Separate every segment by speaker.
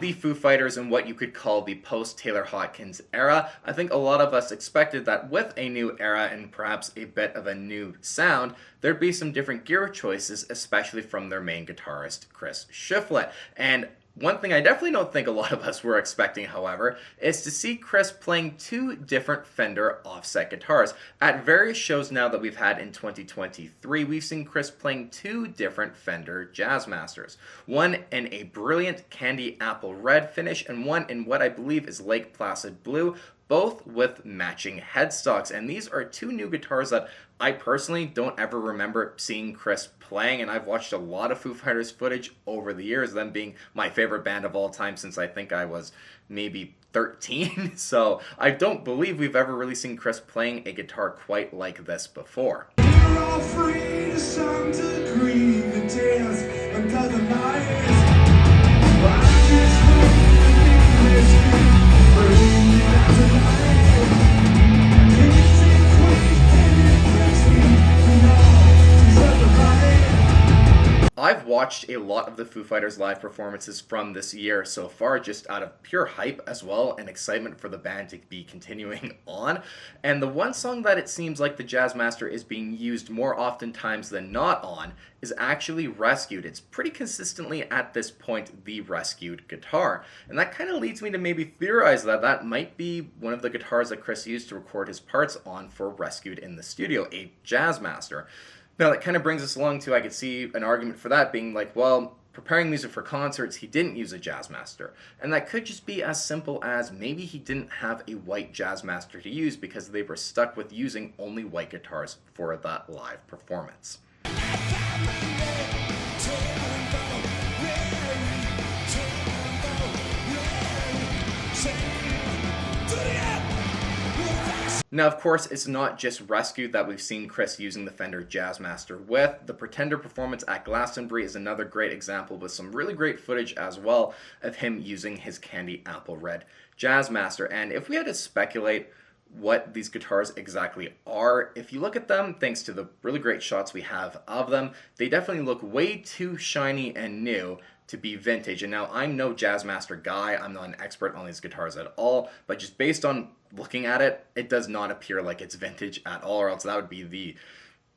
Speaker 1: the Foo Fighters in what you could call the post-Taylor Hawkins era. I think a lot of us expected that with a new era and perhaps a bit of a new sound, there'd be some different gear choices, especially from their main guitarist, Chris Shiflett. And one thing I definitely don't think a lot of us were expecting, however, is to see Chris playing two different Fender offset guitars. At various shows now that we've had in 2023, we've seen Chris playing two different Fender Jazzmasters. One in a brilliant candy apple red finish and one in what I believe is Lake Placid blue, both with matching headstocks. And these are two new guitars that I personally don't ever remember seeing Chris playing, and I've watched a lot of Foo Fighters footage over the years, them being my favorite band of all time since I think I was maybe 13. So I don't believe we've ever really seen Chris playing a guitar quite like this before.
Speaker 2: We're all free to some degree, the dance under the lights. But I'm just waiting to be bring me down tonight. Can you see quick and impress me? No, she's at the right.
Speaker 1: I've watched a lot of the Foo Fighters live performances from this year so far, just out of pure hype as well and excitement for the band to be continuing on. And the one song that it seems like the Jazzmaster is being used more oftentimes than not on is actually Rescued. It's pretty consistently at this point the Rescued guitar. And that kind of leads me to maybe theorize that that might be one of the guitars that Chris used to record his parts on for Rescued in the studio, a Jazzmaster. Now that kind of brings us along to, I could see an argument for that being like, well, preparing music for concerts, he didn't use a Jazzmaster. And that could just be as simple as maybe he didn't have a white Jazzmaster to use because they were stuck with using only white guitars for that live performance. Now, of course, it's not just Rescued that we've seen Chris using the Fender Jazzmaster with. The Pretender performance at Glastonbury is another great example with some really great footage as well of him using his candy apple red Jazzmaster. And if we had to speculate what these guitars exactly are, if you look at them, thanks to the really great shots we have of them, they definitely look way too shiny and new to be vintage. And now I'm no Jazzmaster guy, I'm not an expert on these guitars at all, but just based on looking at it, it does not appear like it's vintage at all, or else that would be the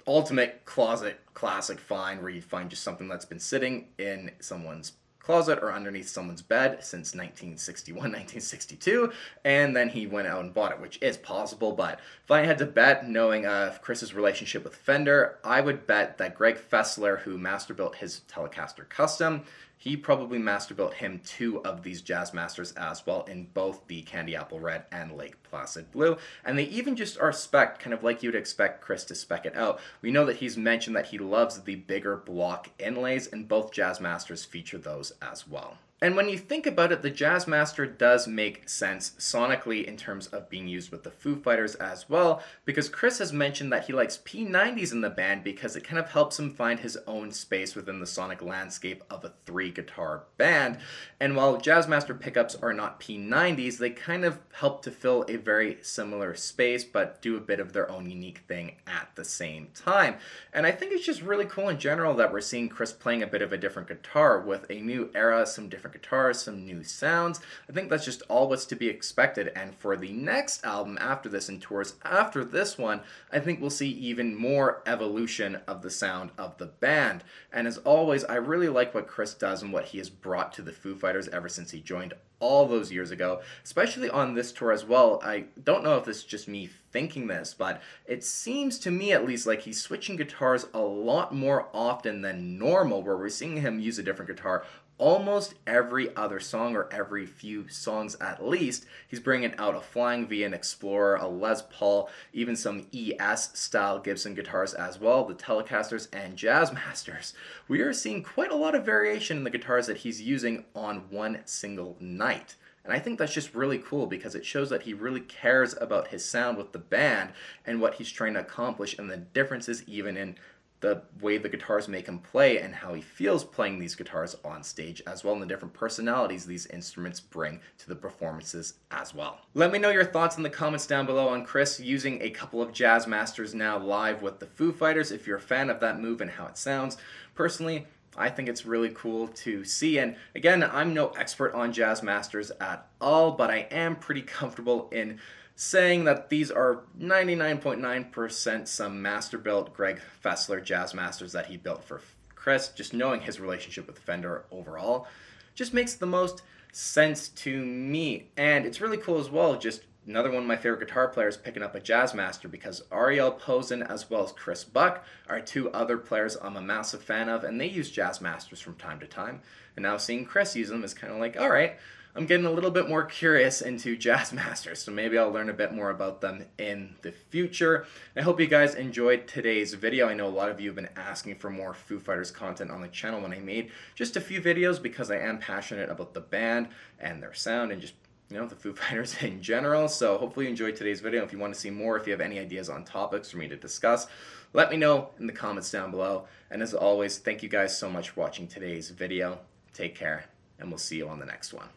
Speaker 1: ultimate closet classic find where you find just something that's been sitting in someone's closet or underneath someone's bed since 1961, 1962, and then he went out and bought it, which is possible. But if I had to bet, knowing Chris's relationship with Fender, I would bet that Greg Fessler, who master built his Telecaster Custom, he probably master built him two of these Jazzmasters as well, in both the Candy Apple Red and Lake Placid Blue. And they even just are spec'd kind of like you'd expect Chris to spec it out. We know that he's mentioned that he loves the bigger block inlays, and both Jazzmasters feature those as well. And when you think about it, the Jazzmaster does make sense sonically in terms of being used with the Foo Fighters as well, because Chris has mentioned that he likes P90s in the band because it kind of helps him find his own space within the sonic landscape of a three-guitar band. And while Jazzmaster pickups are not P90s, they kind of help to fill a very similar space, but do a bit of their own unique thing at the same time. And I think it's just really cool in general that we're seeing Chris playing a bit of a different guitar with a new era, some different guitars, some new sounds. I think that's just all what's to be expected, and for the next album after this and tours after this one, I think we'll see even more evolution of the sound of the band. And as always, I really like what Chris does and what he has brought to the Foo Fighters ever since he joined all those years ago, especially on this tour as well. I don't know if this is just me thinking this, but it seems to me at least like he's switching guitars a lot more often than normal, where we're seeing him use a different guitar almost every other song, or every few songs at least. He's bringing out a Flying V, an Explorer, a Les Paul, even some ES style Gibson guitars as well, the Telecasters and Jazzmasters. We are seeing quite a lot of variation in the guitars that he's using on one single night. And I think that's just really cool because it shows that he really cares about his sound with the band and what he's trying to accomplish, and the differences even in the way the guitars make him play and how he feels playing these guitars on stage as well, and the different personalities these instruments bring to the performances as well. Let me know your thoughts in the comments down below on Chris using a couple of Jazzmasters now live with the Foo Fighters, if you're a fan of that move and how it sounds. Personally, I think it's really cool to see. And again, I'm no expert on Jazzmasters at all, but I am pretty comfortable in saying that these are 99.9% some master-built Greg Fessler Jazzmasters that he built for Chris. Just knowing his relationship with Fender overall just makes the most sense to me. And it's really cool as well, just another one of my favorite guitar players picking up a Jazzmaster, because Ariel Posen as well as Chris Buck are two other players I'm a massive fan of, and they use Jazzmasters from time to time. And now seeing Chris use them is kind of like, all right, I'm getting a little bit more curious into Jazzmasters, so maybe I'll learn a bit more about them in the future. I hope you guys enjoyed today's video. I know a lot of you have been asking for more Foo Fighters content on the channel when I made just a few videos, because I am passionate about the band and their sound and just, you know, the Foo Fighters in general. So hopefully you enjoyed today's video. If you want to see more, if you have any ideas on topics for me to discuss, let me know in the comments down below. And as always, thank you guys so much for watching today's video. Take care, and we'll see you on the next one.